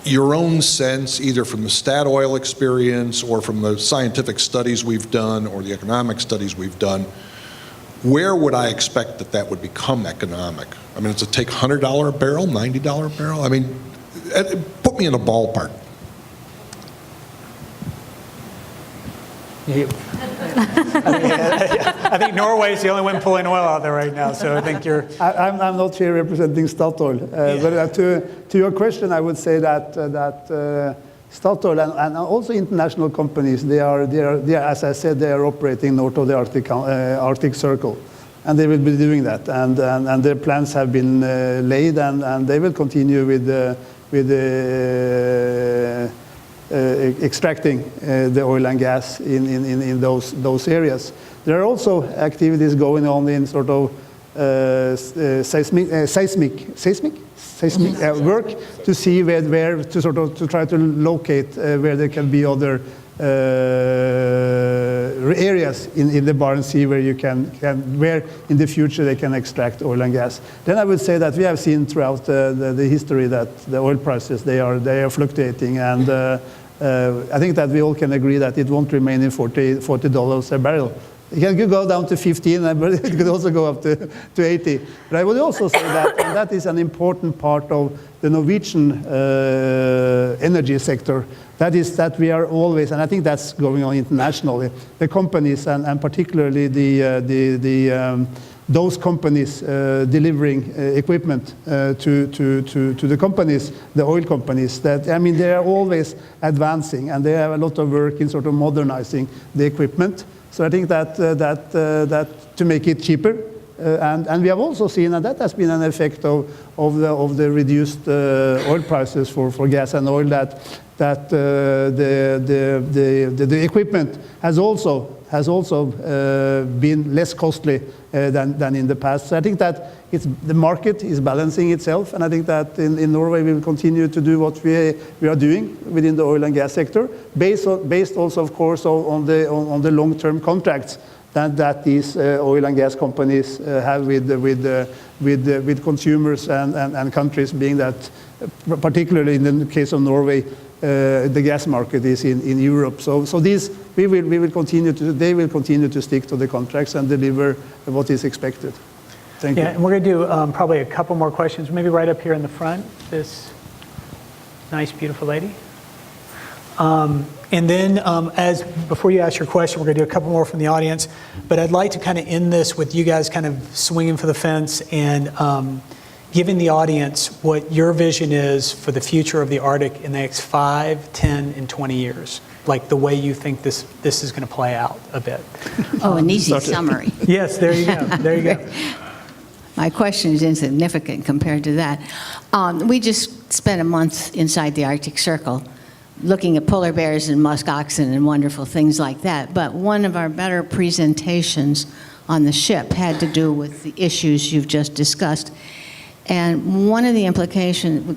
your own sense, either from the Statoil experience or from the scientific studies we've done or the economic studies we've done, where would I expect that would become economic? I mean, does it take $100 a barrel, $90 a barrel? I mean, put me in a ballpark. I think Norway is the only one pulling oil out there right now, so I think you're... I'm not here representing Statoil, but to your question, I would say that Statoil and also international companies, they are, as I said, they are operating north of the Arctic Circle, and they will be doing that, and their plans have been laid, and they will continue with extracting the oil and gas in those areas. There are also activities going on in sort of seismic work to see where to try to locate where there can be other areas in the Barents Sea where you where in the future they can extract oil and gas. Then I would say that we have seen throughout the history that the oil prices they are fluctuating, and I think that we all can agree that it won't remain in $40 a barrel. It can go down to 15, but it could also go up to 80. But I would also say that, and that is an important part of the Norwegian energy sector, that is that we are always, and I think that's going on internationally, the companies and particularly those companies delivering equipment to the companies, the oil companies, that, I mean, they are always advancing, and they have a lot of work in sort of modernizing the equipment. So I think that to make it cheaper, and we have also seen, and that has been an effect of the reduced oil prices for gas and oil, that the equipment has also been less costly than in the past. So I think that the market is balancing itself, and I think that in Norway we will continue to do what we are doing within the oil and gas sector, based also, of course, on the long-term contracts that these oil and gas companies have with consumers and countries, being that, particularly in the case of Norway, the gas market is in Europe. So these they will continue to stick to the contracts and deliver what is expected. Thank you. Yeah, and we're going to do probably a couple more questions, maybe right up here in the front. This nice, beautiful lady. And then before you ask your question, we're going to do a couple more from the audience. But I'd like to kind of end this with you guys kind of swinging for the fence and giving the audience what your vision is for the future of the Arctic in the next 5, 10, and 20 years. Like the way you think this is going to play out a bit. Oh, an easy summary. Yes, there you go. There you go. My question is insignificant compared to that. We just spent a month inside the Arctic Circle looking at polar bears and musk oxen and wonderful things like that. But one of our better presentations on the ship had to do with the issues you've just discussed. And one of the implications,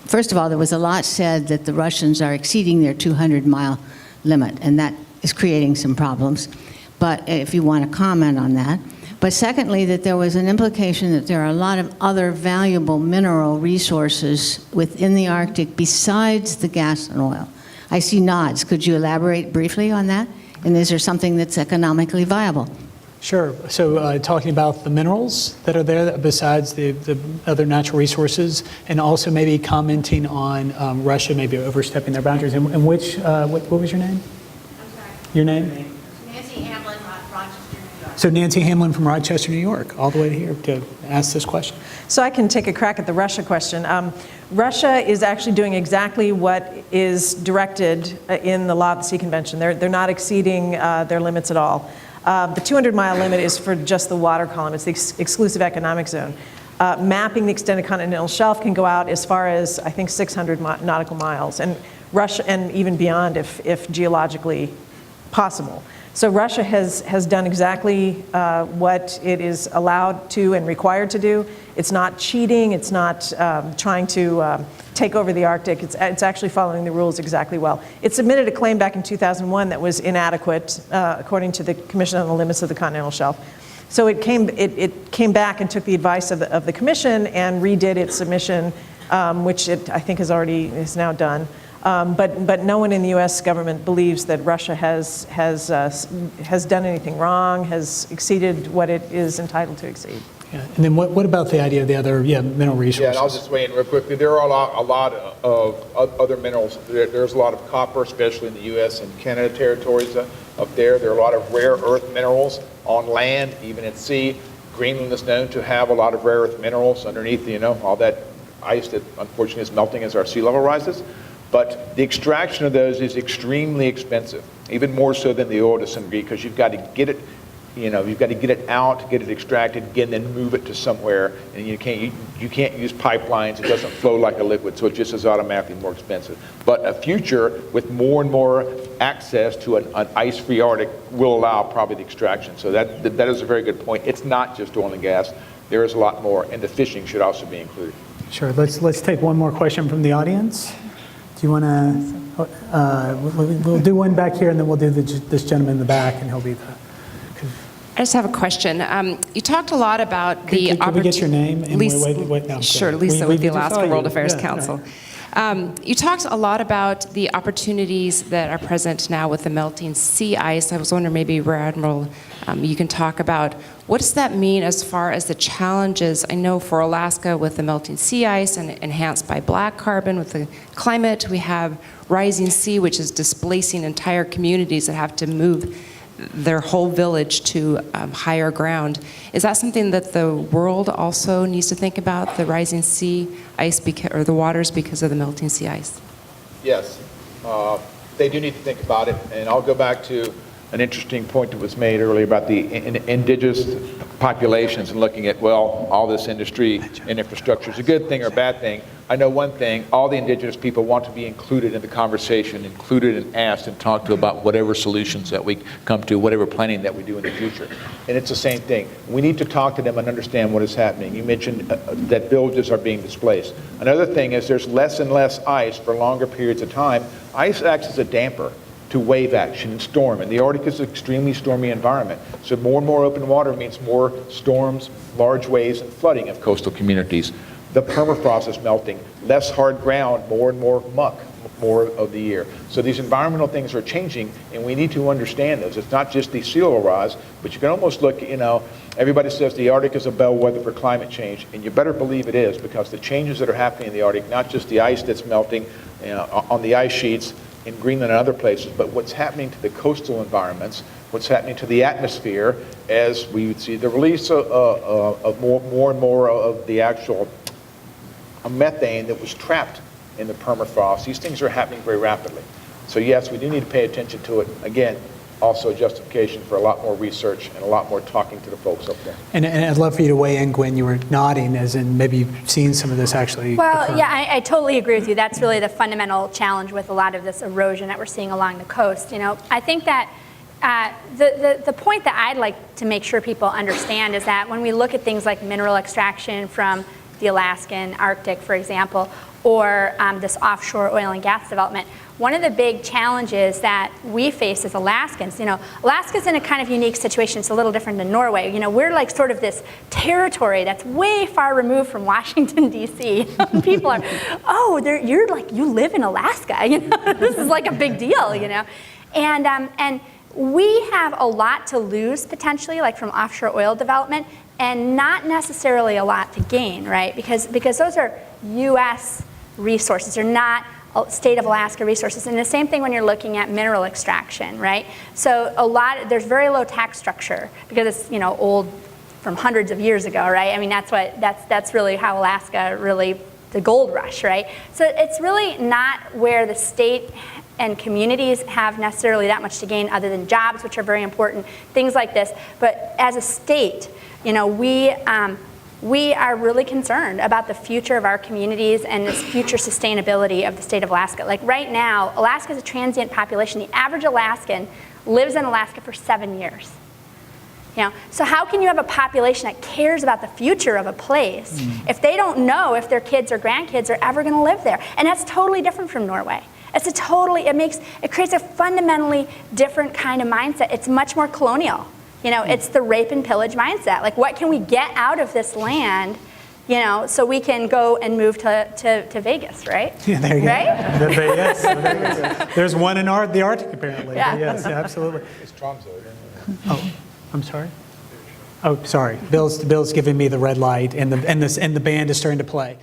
first of all, there was a lot said that the Russians are exceeding their 200-mile limit, and that is creating some problems. But if you want to comment on that. But secondly, that there was an implication that there are a lot of other valuable mineral resources within the Arctic besides the gas and oil. I see nods. Could you elaborate briefly on that? And is there something that's economically viable? Sure. So talking about the minerals that are there besides the other natural resources, and also maybe commenting on Russia maybe overstepping their boundaries. And which, what was your name? I'm sorry. Your name? Nancy Hamlin, Rochester, New York. So Nancy Hamlin from Rochester, New York, all the way here to ask this question. So I can take a crack at the Russia question. Russia is actually doing exactly what is directed in the Law of the Sea Convention. They're not exceeding their limits at all. The 200-mile limit is for just the water column. It's the exclusive economic zone. Mapping the extended continental shelf can go out as far as, I think, 600 nautical miles, and Russia, and even beyond if geologically possible. So Russia has done exactly what it is allowed to and required to do. It's not cheating. It's not trying to take over the Arctic. It's actually following the rules exactly well. It submitted a claim back in 2001 that was inadequate, according to the Commission on the Limits of the Continental Shelf. So it came back and took the advice of the Commission and redid its submission which I think is now done. But no one in the U.S. government believes that Russia has done anything wrong, has exceeded what it is entitled to exceed. Yeah. And then what about the idea of the other mineral resources? Yeah, and I'll just weigh in real quickly. There are a lot of other minerals. There's a lot of copper, especially in the U.S. and Canada territories up there. There are a lot of rare earth minerals on land, even at sea. Greenland is known to have a lot of rare earth minerals underneath, all that ice that unfortunately is melting as our sea level rises. But the extraction of those is extremely expensive, even more so than the oil to some degree, because you've got to get it, you've got to get it out, get it extracted, again, then move it to somewhere, and you can't use pipelines. It doesn't flow like a liquid, so it just is automatically more expensive. But a future with more and more access to an ice-free Arctic will allow probably the extraction. So that is a very good point. It's not just oil and gas. There is a lot more, and the fishing should also be included. Sure. Let's take one more question from the audience. Do you want to? We'll do one back here, and then we'll do this gentleman in the back, and he'll be the. I just have a question. You talked a lot about the Could we get your name? And wait, no, sure, sorry. Lisa We with the just saw Alaska you. World Affairs Yeah, Council. right. You talked a lot about the opportunities that are present now with the melting sea ice. I was wondering maybe, Rear Admiral, you can talk about what does that mean as far as the challenges? I know for Alaska with the melting sea ice and enhanced by black carbon with the climate, we have rising sea, which is displacing entire communities that have to move their whole village to higher ground. Is that something that the world also needs to think about, the rising sea ice or the waters because of the melting sea ice? Yes, they do need to think about it, and I'll go back to an interesting point that was made earlier about the indigenous populations and looking at, well, all this industry and infrastructure is a good thing or a bad thing. I know one thing, all the indigenous people want to be included in the conversation, included and asked and talked to about whatever solutions that we come to, whatever planning that we do in the future. And it's the same thing. We need to talk to them and understand what is happening. You mentioned that villages are being displaced. Another thing is there's less and less ice for longer periods of time. Ice acts as a damper to wave action and storm. And the Arctic is an extremely stormy environment. So more and more open water means more storms, large waves, and flooding of coastal communities. The permafrost is melting, less hard ground, more and more muck, more of the year. So these environmental things are changing, and we need to understand those. It's not just the sea level rise, but you can almost look, everybody says the Arctic is a bellwether for climate change, and you better believe it is, because the changes that are happening in the Arctic, not just the ice that's melting on the ice sheets, in Greenland and other places, but what's happening to the coastal environments, what's happening to the atmosphere as we would see the release of more and more of the actual methane that was trapped in the permafrost. These things are happening very rapidly. So yes, we do need to pay attention to it. Again, also a justification for a lot more research and a lot more talking to the folks up there. And I'd love for you to weigh in, Gwen. You were nodding, as in maybe you've seen some of this actually Well, occur. yeah, I totally agree with you. That's really the fundamental challenge with a lot of this erosion that we're seeing along the coast. I think that the point that I'd like to make sure people understand is that when we look at things like mineral extraction from the Alaskan Arctic, for example, or this offshore oil and gas development, one of the big challenges that we face as Alaskans, Alaska's in a kind of unique situation. It's a little different than Norway. We're like sort of this territory that's way far removed from Washington, D.C. People are, you live in Alaska. This is like a big deal, And we have a lot to lose potentially, like from offshore oil development, and not necessarily a lot to gain, right? Because those are U.S. resources. They're not state of Alaska resources. And the same thing when you're looking at mineral extraction, right? So there's very low tax structure because it's, old from hundreds of years ago, right? I mean, that's really how Alaska the gold rush, right? So it's really not where the state and communities have necessarily that much to gain other than jobs, which are very important, things like this. But as a state, we are really concerned about the future of our communities and this future sustainability of the state of Alaska. Like right now, Alaska is a transient population. The average Alaskan lives in Alaska for 7 years. So how can you have a population that cares about the future of a place if they don't know if their kids or grandkids are ever going to live there? And that's totally different from Norway. It creates a fundamentally different kind of mindset. It's much more colonial. It's the rape and pillage mindset. Like, what can we get out of this land, you know, so we can go and move to Vegas, right? Yeah, there you Right? go. Yes, there you go. There's one in the Arctic, apparently. Yeah. Yes, absolutely. Oh, I'm sorry? Oh, sorry. Bill's giving me the red light, and the band is starting to play.